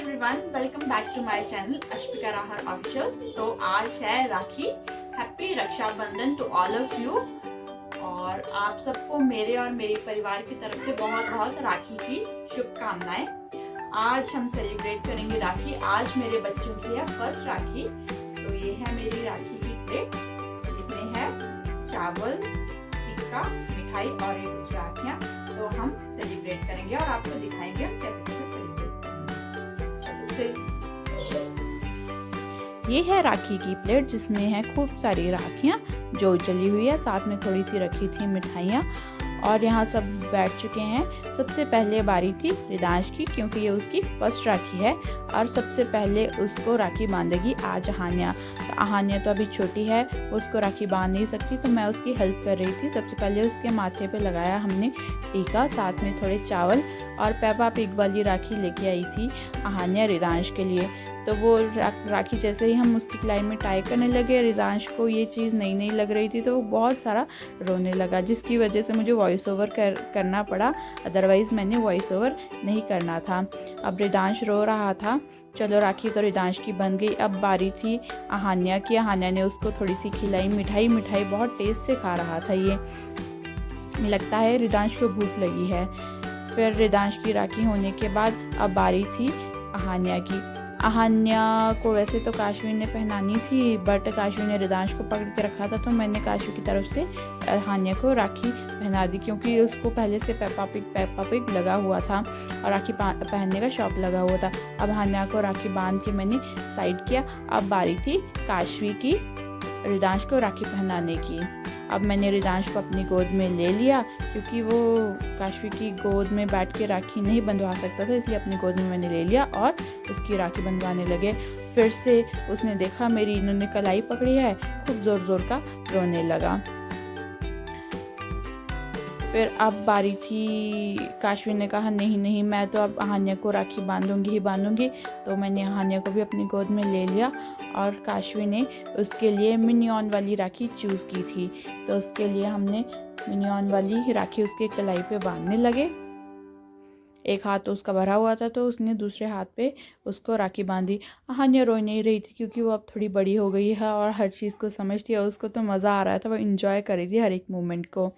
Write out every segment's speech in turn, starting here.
Everyone, welcome back to my channel Ashvika Rahar officials. तो आज है Rakhi. Happy Rakshabandhan to all of you. और आप सबको मेरे और मेरे परिवार की तरफ से बहुत बहुत राखी की शुभकामनाएं। आज हम सेलिब्रेट करेंगे राखी। आज मेरे बच्चों की है फर्स्ट राखी। तो ये है मेरी राखी की प्लेट, जिसमें है चावल, टिक्का, मिठाई और ये कुछ राखियाँ। तो हम सेलिब्रेट करेंगे और आपको दिखाएंगे हम कैसे सेलिब्रेट करेंगे। ये है राखी की प्लेट, जिसमें है खूब सारी राखियाँ जो जली हुई है, साथ में थोड़ी सी रखी थी मिठाइयाँ। और यहाँ सब बैठ चुके हैं। सबसे पहले बारी थी रिदांश की, क्योंकि ये उसकी फर्स्ट राखी है और सबसे पहले उसको राखी बांधेगी आज अहान्या। तो अहान्या तो अभी छोटी है, उसको राखी बांध नहीं सकती, तो मैं उसकी हेल्प कर रही थी। सबसे पहले उसके माथे पे लगाया हमने टीका, साथ में थोड़े चावल और पेपा पिग वाली राखी लेके आई थी अहान्या रिदांश के लिए। तो वो राखी जैसे ही हम उसकी कलाई में टाई करने लगे, रिदांश को ये चीज़ नई नई लग रही थी, तो वो बहुत सारा रोने लगा, जिसकी वजह से मुझे वॉइस ओवर करना पड़ा। अदरवाइज़ मैंने वॉइस ओवर नहीं करना था। अब रिदांश रो रहा था। चलो राखी तो रिदांश की बन गई। अब बारी थी अहान्या की। अहान्या ने उसको थोड़ी सी खिलाई मिठाई बहुत टेस्ट से खा रहा था। ये लगता है रिदांश को भूख लगी है। फिर रिदांश की राखी होने के बाद अब बारी थी अहान्या की। अहान्या को वैसे तो काशवी ने पहनानी थी, बट काशवी ने रिदांश को पकड़ के रखा था, तो मैंने काशवी की तरफ से अहान्या को राखी पहना दी, क्योंकि उसको पहले से पेपा पिग लगा हुआ था और राखी पहनने का शौक लगा हुआ था। अब अहान्या को राखी बांध के मैंने साइड किया। अब बारी थी काशवी की रिदांश को राखी पहनाने की। अब मैंने रिदांश को अपनी गोद में ले लिया, क्योंकि वो काशवी की गोद में बैठ के राखी नहीं बंधवा सकता था, इसलिए अपनी गोद में मैंने ले लिया और उसकी राखी बंधवाने लगे। फिर से उसने देखा मेरी इन्होंने कलाई पकड़ी है, खूब ज़ोर ज़ोर का रोने लगा। फिर अब बारी थी काशवी ने कहा नहीं मैं तो अब अहान्या को राखी बांधूंगी। तो मैंने अहान्या को भी अपनी गोद में ले लिया और काशवी ने उसके लिए मिनियॉन वाली राखी चूज़ की थी। तो उसके लिए हमने मिनियॉन वाली राखी उसके कलाई पे बांधने लगे। एक हाथ तो उसका भरा हुआ था, तो उसने दूसरे हाथ पे उसको राखी बांधी। अहान्या रो नहीं रही थी, क्योंकि वो अब थोड़ी बड़ी हो गई है और हर चीज़ को समझती है। उसको तो मज़ा आ रहा था, वो इंजॉय कर रही थी हर एक मोमेंट को।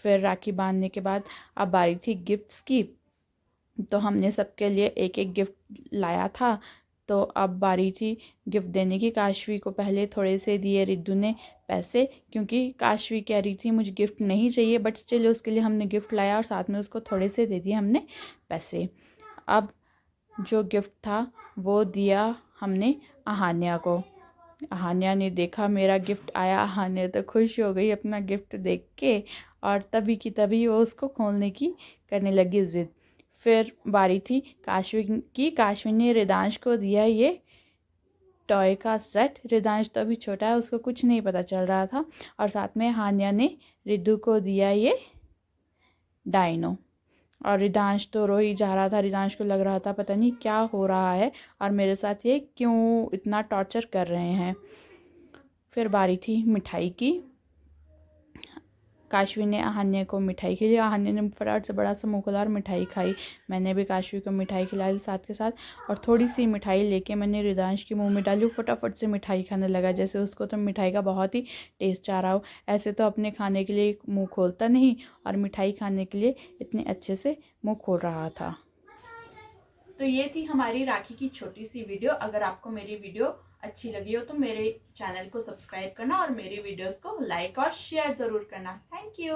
फिर राखी बांधने के बाद अब बारी थी गिफ्ट्स की। तो हमने सबके लिए एक एक गिफ्ट लाया था। तो अब बारी थी गिफ्ट देने की। काशवी को पहले थोड़े से दिए रिद्धू ने पैसे, क्योंकि काशवी कह रही थी मुझे गिफ्ट नहीं चाहिए, बट स्टिल उसके लिए हमने गिफ्ट लाया और साथ में उसको थोड़े से दे दिए हमने पैसे। अब जो गिफ्ट था वो दिया हमने अहान्या को। अहान्या ने देखा मेरा गिफ्ट आया, अहान्या तो खुश हो गई अपना गिफ्ट देख के, और तभी की तभी वो उसको खोलने की करने लगी ज़िद। फिर बारी थी काशवी की। काशवी ने रिदांश को दिया ये टॉय का सेट। रिदांश तो अभी छोटा है, उसको कुछ नहीं पता चल रहा था। और साथ में हान्या ने रिद्धू को दिया ये डायनो। और रिदांश तो रो ही जा रहा था। रिदांश को लग रहा था पता नहीं क्या हो रहा है और मेरे साथ ये क्यों इतना टॉर्चर कर रहे हैं। फिर बारी थी मिठाई की। काशवी ने अहान्या को मिठाई खिलाई। अहान्या ने फटाफट से बड़ा सा मुँह खोला और मिठाई खाई। मैंने भी काशवी को मिठाई खिलाई साथ के साथ, और थोड़ी सी मिठाई लेके मैंने रिदांश के मुंह में डाली। फटाफट से मिठाई खाने लगा, जैसे उसको तो मिठाई का बहुत ही टेस्ट आ रहा हो। ऐसे तो अपने खाने के लिए मुँह खोलता नहीं, और मिठाई खाने के लिए इतने अच्छे से मुँह खोल रहा था। तो ये थी हमारी राखी की छोटी सी वीडियो। अगर आपको मेरी वीडियो अच्छी लगी हो तो मेरे चैनल को सब्सक्राइब करना और मेरी वीडियोस को लाइक और शेयर ज़रूर करना। Thank you.